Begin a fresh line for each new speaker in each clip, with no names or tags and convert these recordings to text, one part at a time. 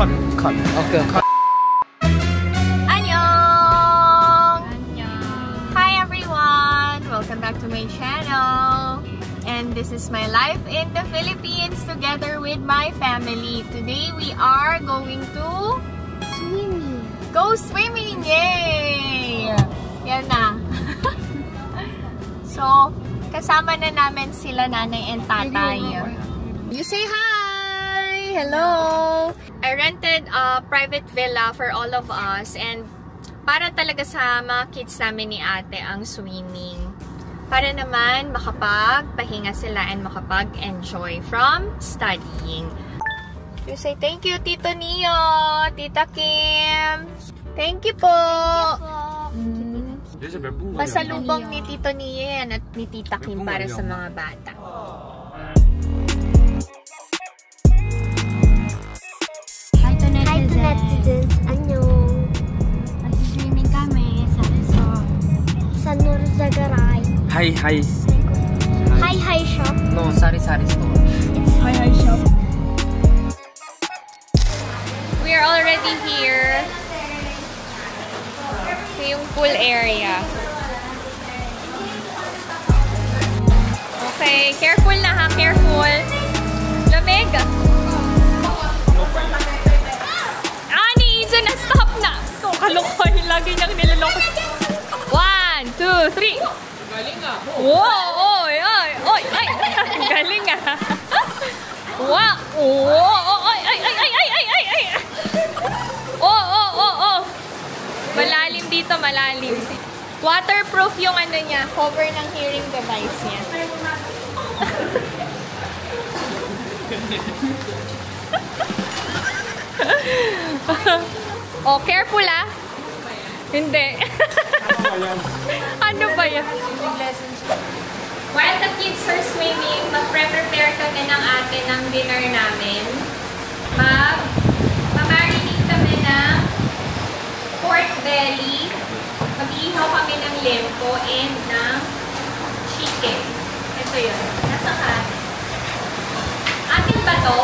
컷. 오케이. 컷.
Annyeong! Hi everyone! Welcome back to my channel. And this is my life in the Philippines together with my family. Today we are going to
Swimming.
go swimming! Yay! Yan na. So, kasama na namin sila nanay and tatay. You say hi! Hello! I rented a private villa for all of us and para talaga sa mga kids namin ni ate ang swimming. Para naman makapagpahinga sila and makapag-enjoy from studying. You say thank you, Tito Neo, Tita Kim. Thank you po. Pasalubong ni Tito Neo yan at ni Tita Kim para sa mga bata.
Hi to netizens. Annyeong.
Mag-swimming kami sa resort.
Sa Norzagaray.
Hi.
Hi shop.
No, sari-sari store.
It's hi shop.
We are already here. Ito yung pool area. Okay, careful na ha, careful. Lamig. Ani, Izo na, stop na. So, kalokoy, lagi niyang nilaloko. 1, 2, 3. Galing nga. Wow, oy. Galing nga. Wow. Ay. Oh. Malalim dito, malalim. Waterproof yung ano niya, cover ng hearing device niya. Oh, careful ah. Hindi. Ano ba yan? While the kids are swimming, mag-prepare kami ng ate ng dinner namin. Mag-marinate kami ng pork belly. Mag-ihaw kami ng lempo and ng chicken. Ito yun. Nasa ka? Atin ba to?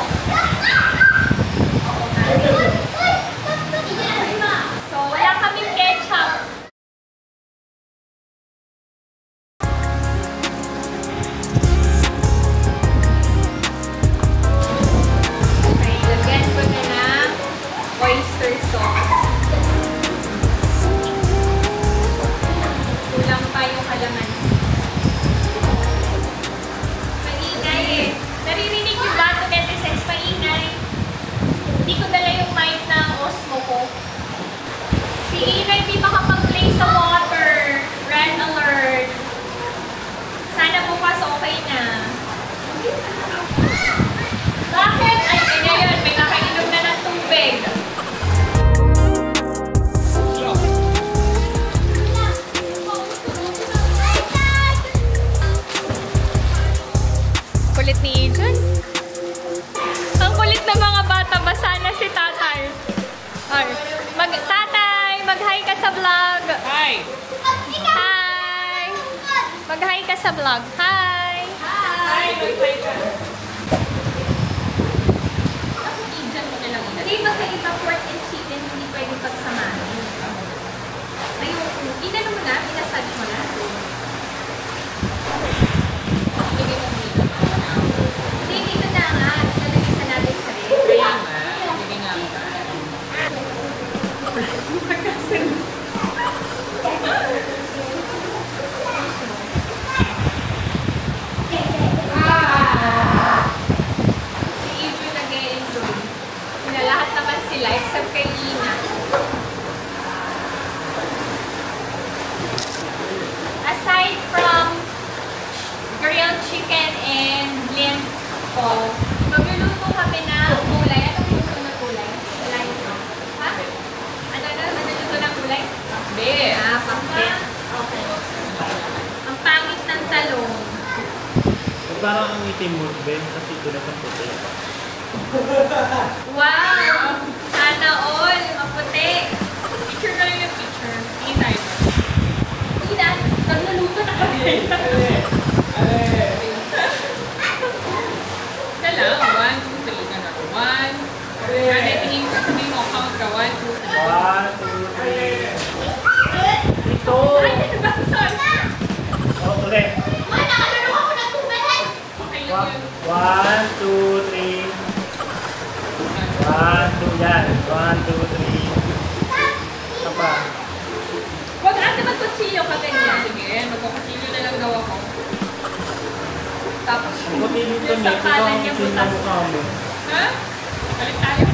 So, wala kaming ketchup. Okay, lagyan ko na ng oyster sauce. Kulang pa yung kalamansi. Maingay eh. Naririnig yung bato netizens, maingay. Hindi ko dala yung mic ng Osmo ko. Si Ina hindi makapag-play sa water. Red alert. Sana bukas okay na. Bakit? Ay, ngayon, may nakainom na ng tubig. Kulit ni Ijon. Ang kulit ng mga bata, basa na si tatay. Ay, tatay, mag-hi ka sa vlog. Hi! Hi! Mag-hi ka sa vlog. Hi! Hi! Mag-hi ka. Hindi ba kayo iba pork and chicken hindi pwede pagsamahin? Ayun, inano mo na, pinasage mo na. Hindi, dito na nga. Nalagay sa natin sa rin. Kaya nga. Hindi nga nga. Si Ivo nag-e-enjoy. Lahat naman sila except kay Ina. Aside from grilled chicken and lempo, magluluto kami ng gulay. Anong luto ng gulay? Wala yun. Ha? Ano luto ng gulay? Pakbe. Pakbe. Okay. Ang pangit ng talong.
Parang ang itim mo, Ben, kasi ito na ang puti.
Wow! Sana all! Maputi! Picture ka lang yung picture. Ina. Nagluluto na kami. Dala, 1, 2, 3. 1, 2, 3. pangalan niya butas. Ha? Balik tayo.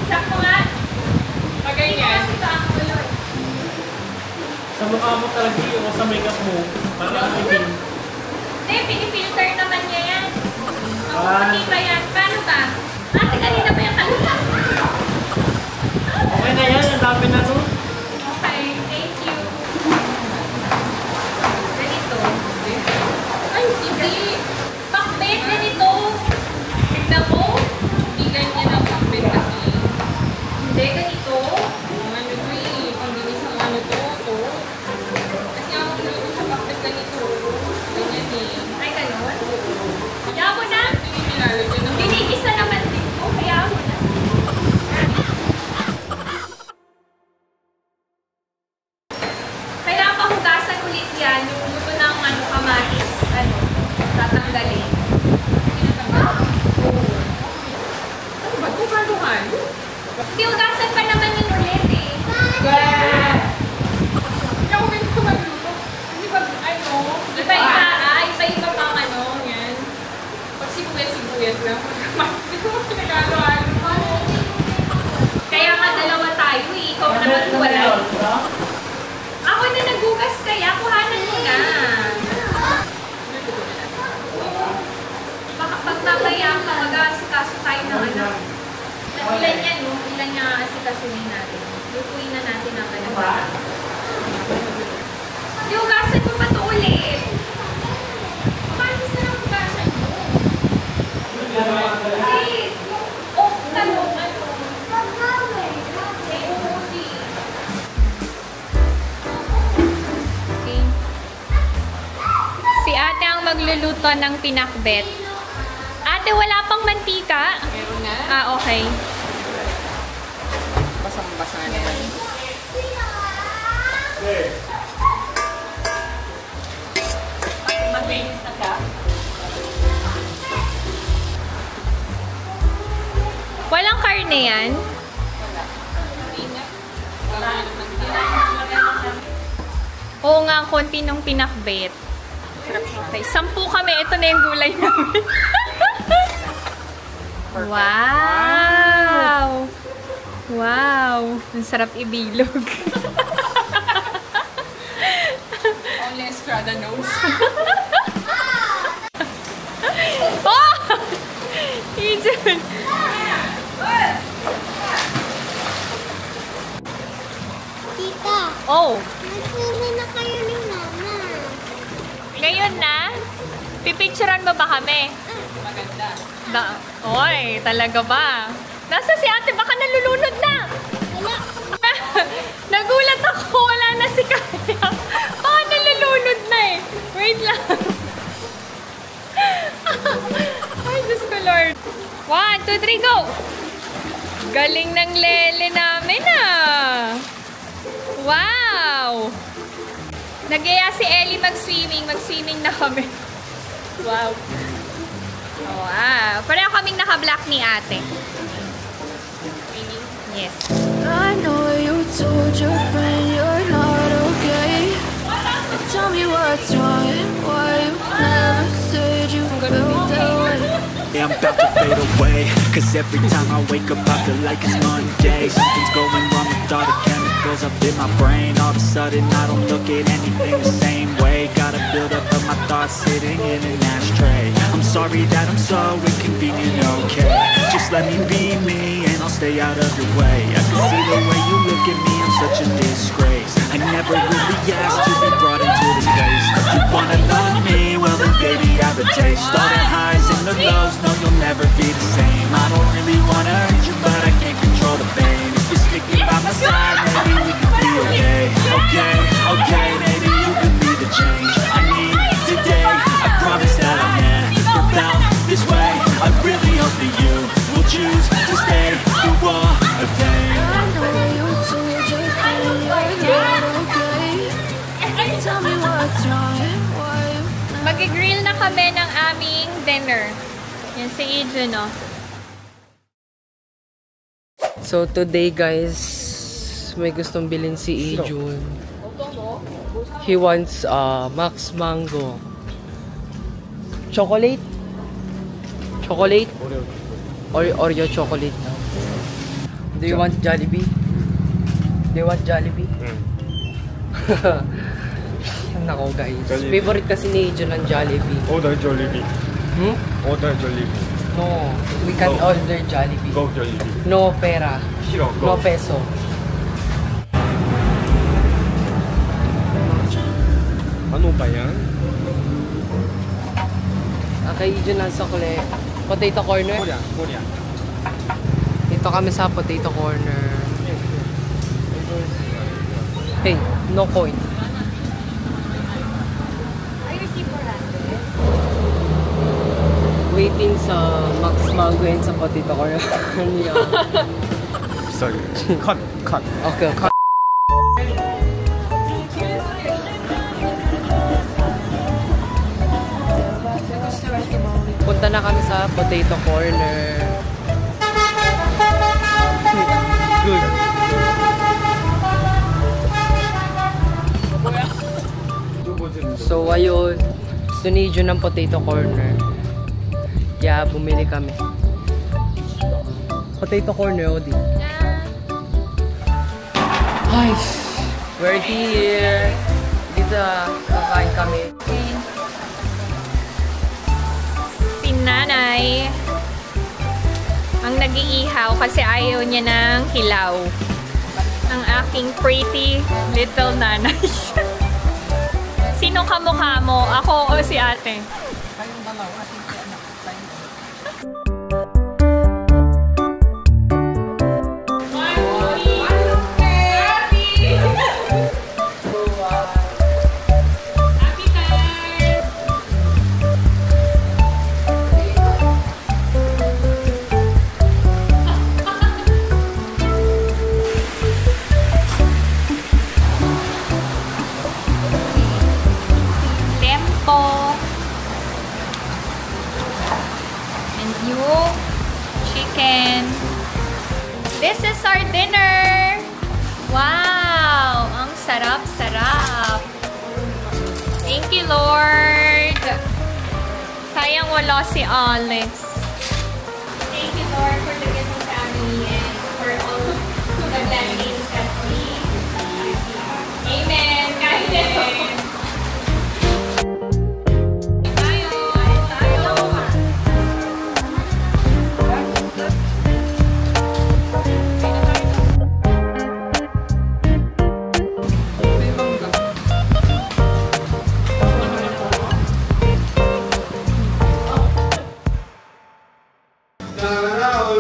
Sakto nga. Pag-ganyan.
Sa mukha mo talaga o sa makeup mo, parang itim.
Hindi, pinifilter naman niya yan. Makukuti ba yan? Paano ba? Ate, kanina ba yung kalutas?
Okay na yan, ang dami na to.
Okay, thank you. Ganito. Ay, hindi. Pakbet, ganito. Tignan mo. Hindi ganyan ang pakbet kasi. Hindi, ganito. Ano ito eh. Pangginis ang ano to. Kasi ako nilito sa pakbet ganito. Ganyan eh. Ay, gano'n? Kaya mo na. Binigisa naman dito. Kaya mo na. Kaya pahugasan ulit yan. Yung luto ng kamatis. Tatanggalin. Ano ba? Kung halo-halo? Hindi, hugasan pa naman yun ulit eh. Hindi ako ganito magluto. Hindi ba, iba-iba pang yan. Pag sibuyas lang. Hindi ko mas pinagalo-halo. Kaya nga dalawa tayo eh. Ikaw naman wala. Ako na naghugas kaya. Kuhanan mo na. Baka pag mamaya ka mag-aasikaso tayo ng ilan yan, no? Ilan niya asikasunin natin. Lutuin na natin ang kalabasan. Di, hugasan mo pa ito ulit. Paano na lang hugasan mo? Hindi. Off na mo. Si ate ang magluluto ng pinakbet. Ate, wala pang mantika?
Meron na.
Ah, okay.
Basang-basa na yan.
Mag-mainit na ka? Walang karne yan? Oo nga, konti ng pinakbet. Okay, 10 kami. Ito na yung gulay namin. Wow! Wow! Ang sarap ibilog.
Only Estrada knows.
Oh! Ijan!
Tita,
Oh!
nagsuwi na kayo ni Mama.
Ngayon na? Pipicturean mo ba kami?
Maganda.
Oy, talaga ba? Nasa si ate? Baka nalulunod na!
Wala.
Nagulat ako, wala na si Kaya. Baka nalulunod na eh. Wait lang. Ay, Diyos ko Lord. 1, 2, 3, go! Galing ng lele namin ah. Wow! Nag-aya si Ellie mag-swimming. Mag-swimming na kami. Wow. Wow. Pareho kaming naka-black ni ate. Yes.
I know you told your friend you're not okay. Tell me what's wrong and why you never said you felt that way.
I'm about to fade away, cause every time I wake up I feel like it's Monday. Something's going wrong with all the chemicals up in my brain. All of a sudden I don't look at anything the same way. Gotta build up of my thoughts sitting in an ashtray. I'm sorry that I'm so inconvenient, okay. Just let me be me and I'll stay out of your way. I can see the way you look at me, I'm such a disgrace. I never really asked to be brought into this place. You wanna love me, well then baby I have a taste. All the highs and the lows, no you'll never be the same. I don't really wanna hurt you but I can't control the pain. If you're sticking by my side, maybe we can be okay. Okay, okay, maybe you can be the change I need today. I promise that I'll never felt this way. I really hope that you will choose to stay through all the pain.
I know you told your friend you're not okay. Tell me what's wrong and why you
Mag-grill na kami ng aming dinner. Yan si Ijo, no?
So today guys, may gustong bilhin si Ijun. He wants Max Mango. Chocolate? Chocolate? Oreo chocolate now. Do you want Jollibee? Do you want Jollibee? Nako guys.
Jollibee.
Favorite kasi ni John ang Jollibee.
Order Jollibee. Order Jollibee.
No, we can order Jollibee.
Go Jollibee.
No pera.
싫어.
No
Go.
peso.
Ano ba yan?
Okay, John ang sukle. Potato corner.
Korea.
Dito kami sa potato corner. Hey, no coin. Waiting sa Max Mango and sa potato corner.
Sorry. 컷.
Okay, okay. Punta na kami sa potato corner. Good. So, ayun. Gusto ni Jun ng potato corner. Kaya, bumili kami. Potato corner, Odi. Ay! We're here! Dito, kakain kami.
Si Nanay ang nag-iihaw kasi ayaw niya ng hilaw. Ang aking pretty little nanay. Sino kamukha mo? Ako o si ate? This is our dinner! Wow! Ang sarap-sarap! Thank you, Lord! Sayang wala si Alex. Thank you, Lord, for the gift of family and for all the blessings that we Amen! Kahit ito!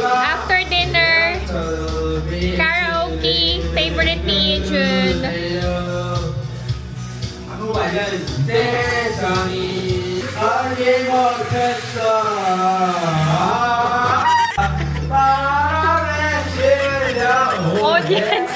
After dinner, karaoke, favorite ni Jun. Audience.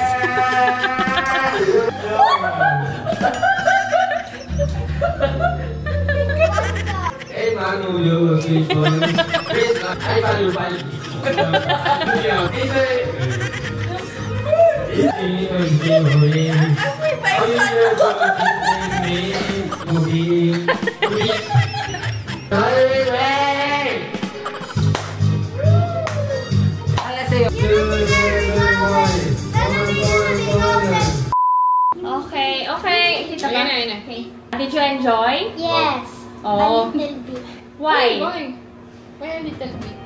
Okay. Okay. Did you enjoy?
Yes.
Oh.
A little bit.
Why?
Why a little bit?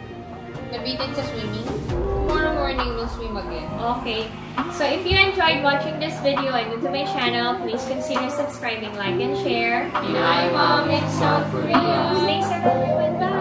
Nabitin sa swimming? Tomorrow morning we'll swim again.
Okay. So if you enjoyed watching this video and new to my channel, please consider subscribing, like, and share.
Hi, Mom. It's South Korea.
Stay safe, everyone. Bye.